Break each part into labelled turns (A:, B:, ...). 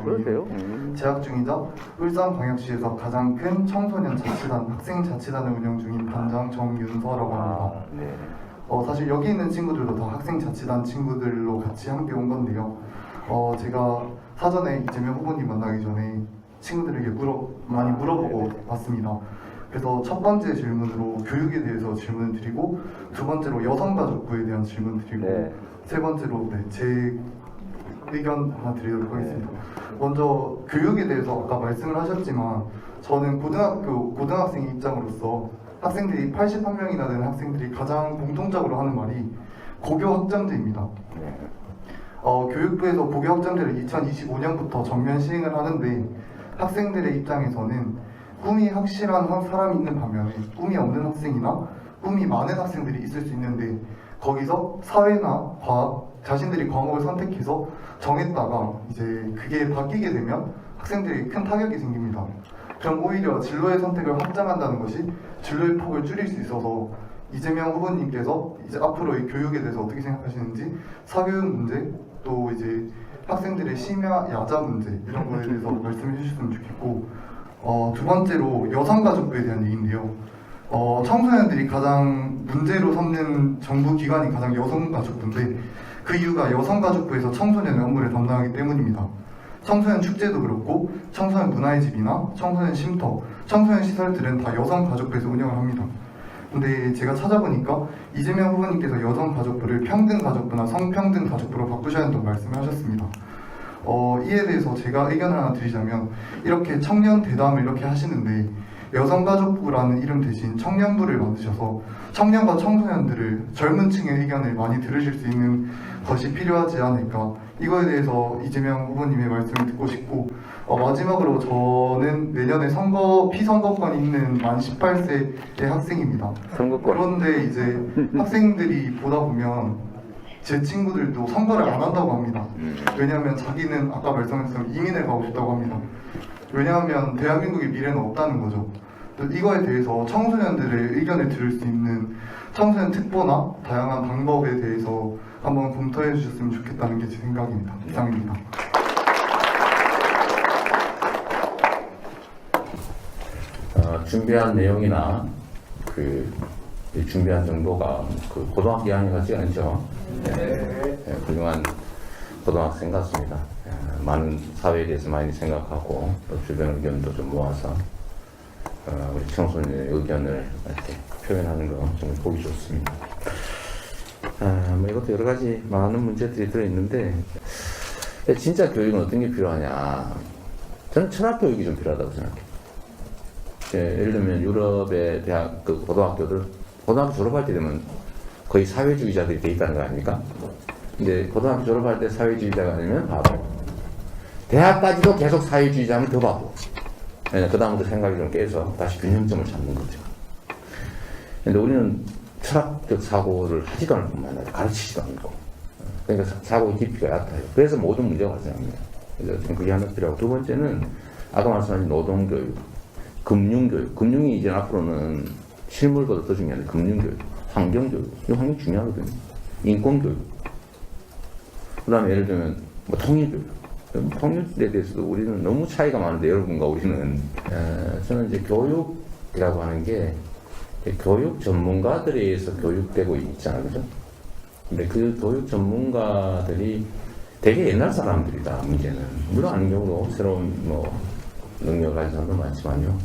A: 그러세요?
B: 재학 중이자 울산광역시에서 가장 큰 청소년 자치단, 학생 자치단을 운영 중인 단장 정윤서라고 합니다.
A: 네.
B: 사실 여기 있는 친구들도 다 학생 자치단 친구들로 같이 함께 온 건데요. 제가 사전에 이재명 후보님 만나기 전에 친구들에게 많이 물어보고 왔습니다. 그래서 첫 번째 질문으로 교육에 대해서 질문을 드리고, 두 번째로 여성가족부에 대한 질문 드리고,
A: 네.
B: 세 번째로 제 의견 하나 드리도록 하겠습니다. 먼저 교육에 대해서 아까 말씀을 하셨지만, 저는 고등학생 입장으로서 학생들이 81명이나 되는 학생들이 가장 공통적으로 하는 말이 고교 확장제입니다. 교육부에서 고교 확장제를 2025년부터 전면 시행을 하는데, 학생들의 입장에서는 꿈이 확실한 사람이 있는 반면에 꿈이 없는 학생이나 꿈이 많은 학생들이 있을 수 있는데, 거기서 사회나 과학, 자신들이 과목을 선택해서 정했다가 이제 그게 바뀌게 되면 학생들이 큰 타격이 생깁니다. 그럼 오히려 진로의 선택을 확장한다는 것이 진로의 폭을 줄일 수 있어서, 이재명 후보님께서 이제 앞으로의 교육에 대해서 어떻게 생각하시는지, 사교육 문제, 또 이제 학생들의 심야 야자 문제, 이런 거에 대해서 말씀해 주셨으면 좋겠고, 두 번째로 여성가족부에 대한 얘기인데요. 청소년들이 가장 문제로 삼는 정부 기관이 가장 여성가족부인데, 그 이유가 여성가족부에서 청소년의 업무를 담당하기 때문입니다. 청소년 축제도 그렇고 청소년 문화의 집이나 청소년 쉼터, 청소년 시설들은 다 여성가족부에서 운영을 합니다. 근데 제가 찾아보니까 이재명 후보님께서 여성가족부를 평등가족부나 성평등가족부로 바꾸셔야 한다고 말씀을 하셨습니다. 이에 대해서 제가 의견을 하나 드리자면, 이렇게 청년 대담을 이렇게 하시는데 여성가족부라는 이름 대신 청년부를 만드셔서 청년과 청소년들을, 젊은 층의 의견을 많이 들으실 수 있는 것이 필요하지 않을까, 이거에 대해서 이재명 후보님의 말씀을 듣고 싶고, 마지막으로 저는 내년에 피선거권이 있는 만 18세의 학생입니다.
A: 선거권.
B: 그런데 이제 학생들이 보다 보면 제 친구들도 선거를 안 한다고 합니다. 왜냐하면 자기는 아까 말씀하셨던 이민을 가고 싶다고 합니다. 왜냐하면 대한민국의 미래는 없다는 거죠. 이거에 대해서 청소년들의 의견을 들을 수 있는 청소년 특보나 다양한 방법에 대해서 한번 검토해 주셨으면 좋겠다는 게 제 생각입니다. 이상입니다.
C: 준비한 내용이나 준비한 정도가 고등학교 2학년 같지 않죠? 네, 훌륭한 고등학생 같습니다. 많은 사회에 대해서 많이 생각하고 또 주변 의견도 좀 모아서 우리 청소년의 의견을 이렇게 표현하는 거 정말 보기 좋습니다. 이것도 여러 가지 많은 문제들이 들어있는데, 진짜 교육은 어떤 게 필요하냐? 저는 철학 교육이 좀 필요하다고 생각해요. 예를 들면 유럽의 대학 고등학교들, 고등학교 졸업할 때 되면 거의 사회주의자들이 돼 있다는 거 아닙니까? 근데 고등학교 졸업할 때 사회주의자가 아니면 바보. 대학까지도 계속 사회주의자면 더 바보. 그 다음부터 생각이 좀 깨서 다시 균형점을 찾는 거죠. 근데 우리는 철학적 사고를 하지도 않을 뿐만 아니라 가르치지도 않고, 그러니까 사고의 깊이가 얕아요. 그래서 모든 문제가 발생합니다. 그래서 그게 하나 필요하고, 두 번째는 아까 말씀하신 노동교육, 금융교육. 금융이 이제 앞으로는 실물보다 더 중요한데, 금융교육, 환경교육. 이 환경 중요하거든요. 인권교육. 그 다음에 예를 들면 통일교육. 통일에 대해서도 우리는 너무 차이가 많은데, 여러분과 우리는. 저는 이제 교육이라고 하는 게 교육 전문가들에 의해서 교육되고 있잖아요. 그죠? 근데 그 교육 전문가들이 되게 옛날 사람들이다, 문제는. 물론 아닌 경우도 새로운 능력을 가진 사람도 많지만요.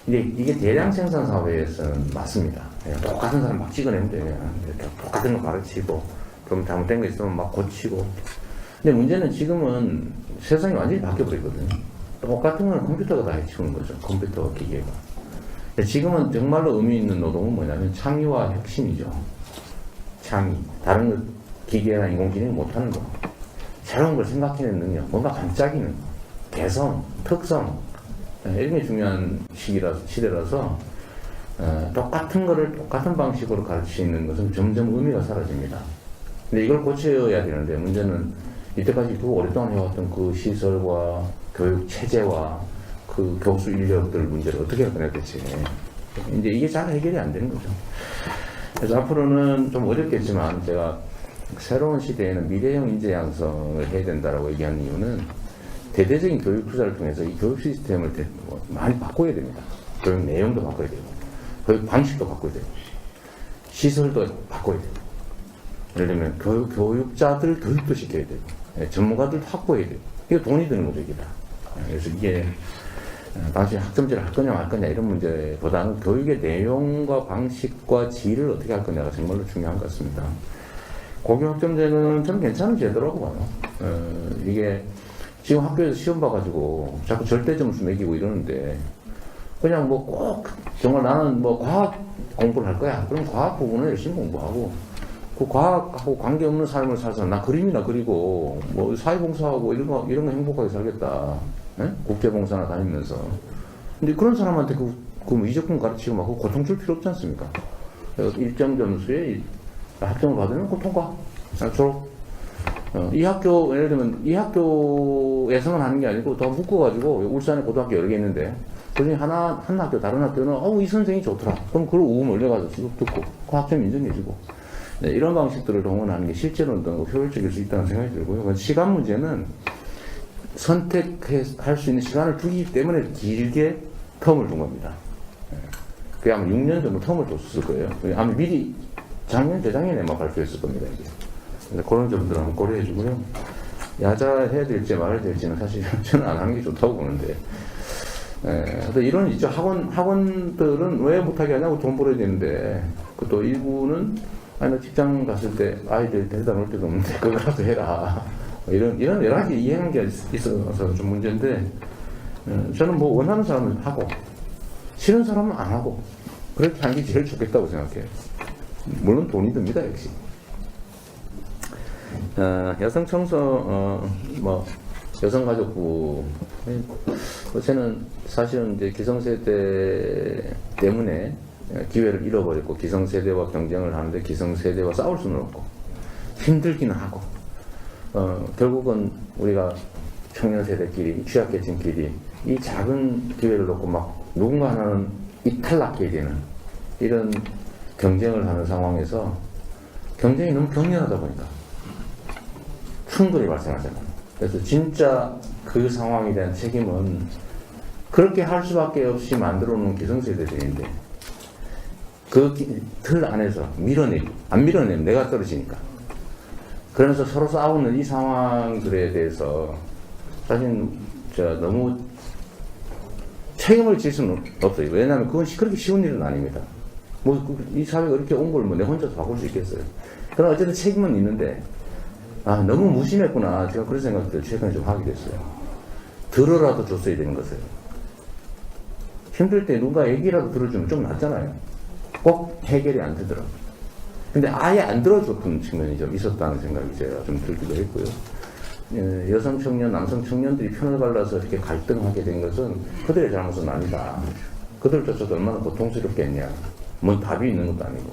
C: 근데 이게 대량 생산 사회에서는 맞습니다. 똑같은 사람 막 찍어내면 돼요. 똑같은 거 가르치고, 그럼 잘못된 거 있으면 막 고치고. 근데 문제는 지금은 세상이 완전히 바뀌어버렸거든요. 똑같은 건 컴퓨터가 다 해치우는 거죠. 컴퓨터와 기계가. 근데 지금은 정말로 의미 있는 노동은 뭐냐면 창의와 혁신이죠. 창의. 다른 거, 기계나 인공지능이 못하는 거. 새로운 걸 생각해내는 능력. 뭔가 반짝이는 거. 개성, 특성. 이런 게 중요한 시대라서 똑같은 거를 똑같은 방식으로 가르치는 것은 점점 의미가 사라집니다. 근데 이걸 고쳐야 되는데, 문제는 이때까지 그 오랫동안 해왔던 그 시설과 교육 체제와 그 교수 인력들 문제를 어떻게 할 거냐 대체. 이제 이게 잘 해결이 안 되는 거죠. 그래서 앞으로는 좀 어렵겠지만, 제가 새로운 시대에는 미래형 인재 양성을 해야 된다라고 얘기하는 이유는, 대대적인 교육 투자를 통해서 이 교육 시스템을 많이 바꿔야 됩니다. 교육 내용도 바꿔야 되고, 교육 방식도 바꿔야 되고, 시설도 바꿔야 되고, 예를 들면 교육자들 교육도 시켜야 되고, 전문가들도 확보해야 되고, 이게 돈이 드는 거죠, 이게 다. 그래서 이게 단순히 학점제를 할 거냐 말 거냐 이런 문제보다는 교육의 내용과 방식과 질을 어떻게 할 거냐가 정말로 중요한 것 같습니다. 고교 학점제는 저는 괜찮은 제도라고 봐요. 이게 지금 학교에서 시험 봐가지고 자꾸 절대 점수 매기고 이러는데 그냥 뭐 꼭 정말 나는 뭐 과학 공부를 할 거야. 그럼 과학 부분을 열심히 공부하고 그 과학하고 관계없는 삶을 살아서 나 그림이나 그리고 뭐 사회봉사하고 이런 거 행복하게 살겠다. 예? 국제봉사나 다니면서. 근데 그런 사람한테 그 위적분 가르치고 막 고통 줄 필요 없지 않습니까? 그래서 일정 점수에 합격을 받으면 그 통과, 졸업. 이 학교, 예를 들면 이 학교에서만 하는 게 아니고 더 묶어가지고 울산에 고등학교 여러 개 있는데 그중에 한 학교, 다른 학교는 이 선생이 좋더라. 그럼 그걸 우음 올려가지고 쭉 듣고 그 학점 인정해주고. 네, 이런 방식들을 동원하는 게 실제로는 더 효율적일 수 있다는 생각이 들고요. 시간 문제는 선택할 수 있는 시간을 두기 때문에 길게 텀을 둔 겁니다. 그게 아마 6년 정도 텀을 뒀을 거예요. 아마 미리 작년, 재작년에만 발표했을 겁니다, 이게. 그래서 그런 점들을 한번 고려해 주고요. 야자해야 될지 말아야 될지는 사실 저는 안 하는 게 좋다고 보는데. 근데 이런 있죠. 학원들은 왜 못하게 하냐고 돈 벌어야 되는데, 또 일부는, 아니, 나 직장 갔을 때 아이들 데려다 놓을 데도 없는데, 그거라도 해라. 이런 여러 가지 이해하는 게 있어서 좀 문제인데, 저는 뭐 원하는 사람은 하고, 싫은 사람은 안 하고, 그렇게 하는 게 제일 좋겠다고 생각해요. 물론 돈이 듭니다, 역시. 여성 청소, 여성가족부. 저는 사실은 이제 기성세대 때문에 기회를 잃어버렸고, 기성세대와 경쟁을 하는데 기성세대와 싸울 수는 없고, 힘들기는 하고, 결국은 우리가 청년세대끼리, 취약계층끼리 이 작은 기회를 놓고 막 누군가 하나는 이탈락해야 되는 이런 경쟁을 하는 상황에서 경쟁이 너무 격렬하다 보니까 충돌이 발생하잖아요. 그래서 진짜 그 상황에 대한 책임은 그렇게 할 수밖에 없이 만들어 놓은 기성세대들인데 그 틀 안에서 안 밀어내면 내가 떨어지니까. 그러면서 서로 싸우는 이 상황들에 대해서 사실 너무 책임을 질 수는 없어요. 왜냐하면 그건 그렇게 쉬운 일은 아닙니다. 이 사회가 이렇게 온 걸 내 혼자서 바꿀 수 있겠어요. 그러나 어쨌든 책임은 있는데, 너무 무심했구나. 제가 그런 생각들 최근에 좀 하게 됐어요. 들어라도 줬어야 되는 것을. 힘들 때 누가 얘기라도 들어주면 좀 낫잖아요. 꼭 해결이 안 되더라고요. 근데 아예 안 들어줬던 측면이 좀 있었다는 생각이 제가 좀 들기도 했고요. 여성 청년, 남성 청년들이 편을 갈라서 이렇게 갈등하게 된 것은 그들의 잘못은 아니다. 그들조차도 얼마나 고통스럽겠냐. 뭔 답이 있는 것도 아니고.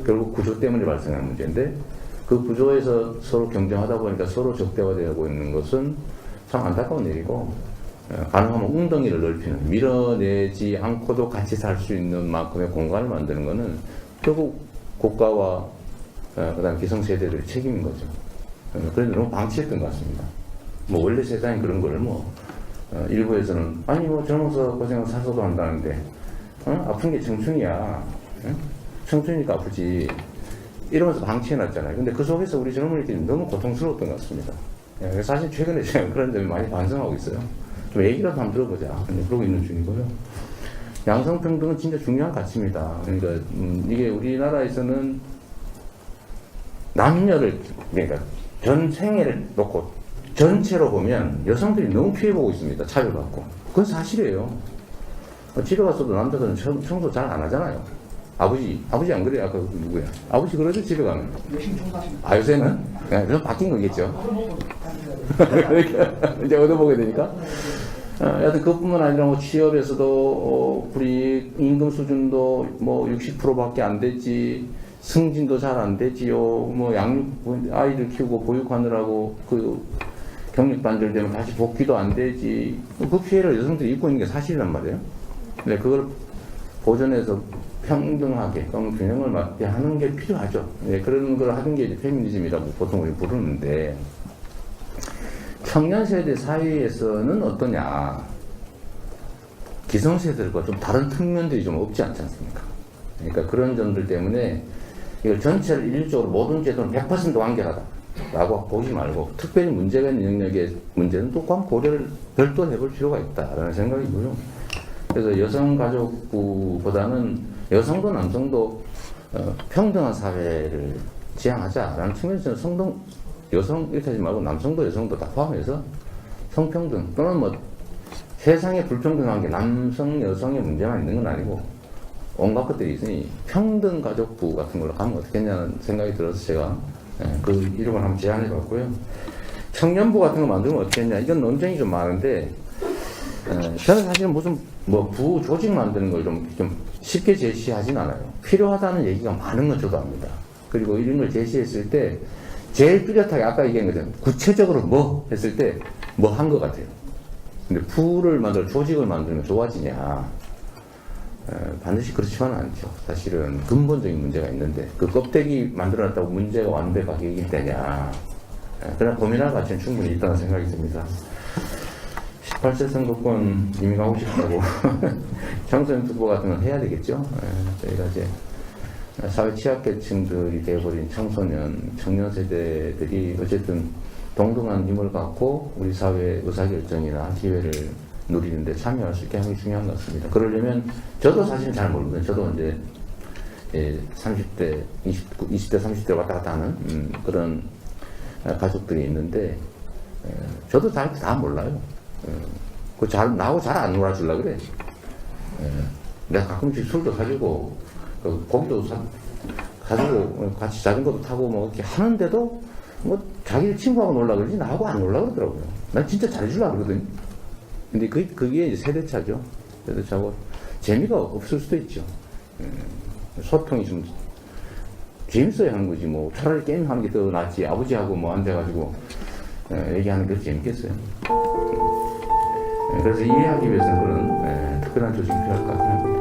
C: 결국 구조 때문에 발생한 문제인데 그 구조에서 서로 경쟁하다 보니까 서로 적대화되고 있는 것은 참 안타까운 일이고, 가능하면 웅덩이를 넓히는, 밀어내지 않고도 같이 살 수 있는 만큼의 공간을 만드는 것은 결국 국가와 그다음 기성세대들의 책임인 거죠. 그래서 너무 방치했던 것 같습니다. 원래 세상에 그런 거를 일부에서는 젊어서 고생을 사서도 한다는데 아픈 게 청춘이야. 청춘이니까 아프지. 이러면서 방치해놨잖아요. 근데 그 속에서 우리 젊은이들이 너무 고통스러웠던 것 같습니다. 사실 최근에 제가 그런 점에 많이 반성하고 있어요. 좀 얘기라도 한번 들어보자. 그러고 있는 중이고요. 양성평등은 진짜 중요한 가치입니다. 그러니까 이게 우리나라에서는 남녀를, 그러니까 전 생애를 놓고 전체로 보면 여성들이 너무 피해보고 있습니다. 차별받고. 그건 사실이에요. 집에 가서도 남자들은 청소 잘 안 하잖아요. 아버지 안 그래요? 아까 누구야? 아버지 그러죠, 집에 가면? 요새는? 좀 바뀐 거겠죠. 이제 얻어보게 되니까. 여하튼 그뿐만 아니라 취업에서도 우리 임금 수준도 60%밖에 안 되지, 승진도 잘 안 되지요. 아이들 키우고 보육하느라고 경력 단절되면 다시 복귀도 안 되지. 그 피해를 여성들이 입고 있는 게 사실이란 말이에요. 근데 그걸 보존해서 평등하게 균형을 맞게 하는 게 필요하죠. 그런 걸 하는 게 이제 페미니즘이라고 보통 우리 부르는데, 청년 세대 사이에서는 어떠냐? 기성세대들과 좀 다른 측면들이 좀 없지 않지 않습니까? 그러니까 그런 점들 때문에 이걸 전체를 일률적으로 모든 제도는 100% 완결하다라고 보지 말고 특별히 문제가 있는 영역의 문제는 또 고려를 별도 해볼 필요가 있다라는 생각이고요. 그래서 여성가족부보다는 여성도 남성도 평등한 사회를 지향하자라는 측면에서는 여성 이렇게 하지 말고 남성도 여성도 다 포함해서 성평등 또는 뭐 세상에 불평등한 게 남성 여성의 문제만 있는 건 아니고 온갖 것들이 있으니 평등 가족부 같은 걸로 가면 어떻겠냐는 생각이 들어서 제가 그 이름을 한번 제안해 봤고요. 청년부 같은 거 만들면 어떻겠냐 이건 논쟁이 좀 많은데 저는 사실은 무슨 뭐 부 조직 만드는 걸 좀 쉽게 제시하진 않아요. 필요하다는 얘기가 많은 건 저도 압니다. 그리고 이런 걸 제시했을 때 제일 뚜렷하게 아까 얘기한 것처럼 구체적으로 뭐 했을 때 뭐 한 것 같아요. 근데 부를 만들어 조직을 만들면 좋아지냐? 반드시 그렇지만은 않죠. 사실은 근본적인 문제가 있는데 그 껍데기 만들어놨다고 문제가 완벽하게 해결되냐? 그러나 고민할 가치는 충분히 있다는 생각이 듭니다. 18세 선거권 이미 가고 싶다고 청소년 투표 같은 건 해야 되겠죠. 저희가 이제 사회 취약계층들이 되어버린 청년 세대들이 어쨌든 동등한 힘을 갖고 우리 사회 의사결정이나 기회를 누리는데 참여할 수 있게 하는 게 중요한 것 같습니다. 그러려면 저도 사실 잘 모르거든요. 저도 이제 30대, 20대, 30대 왔다 갔다 하는 그런 가족들이 있는데 저도 다 몰라요. 나하고 잘 안 놀아주려고 그래. 내가 가끔씩 술도 사주고 고기도 가지고 같이 자전거도 타고 뭐 이렇게 하는데도 뭐 자기 친구하고 놀라 그러지 나하고 안 놀라 그러더라고요. 난 진짜 잘해주려고 그러거든. 근데 그게 이제 세대차죠. 세대차고 재미가 없을 수도 있죠. 소통이 좀 재밌어야 하는 거지 뭐 차라리 게임하는 게 더 낫지 아버지하고 뭐 앉아가지고 얘기하는 게 더 재밌겠어요. 그래서 이해하기 위해서는 그런 특별한 조직이 필요할 것 같습니다.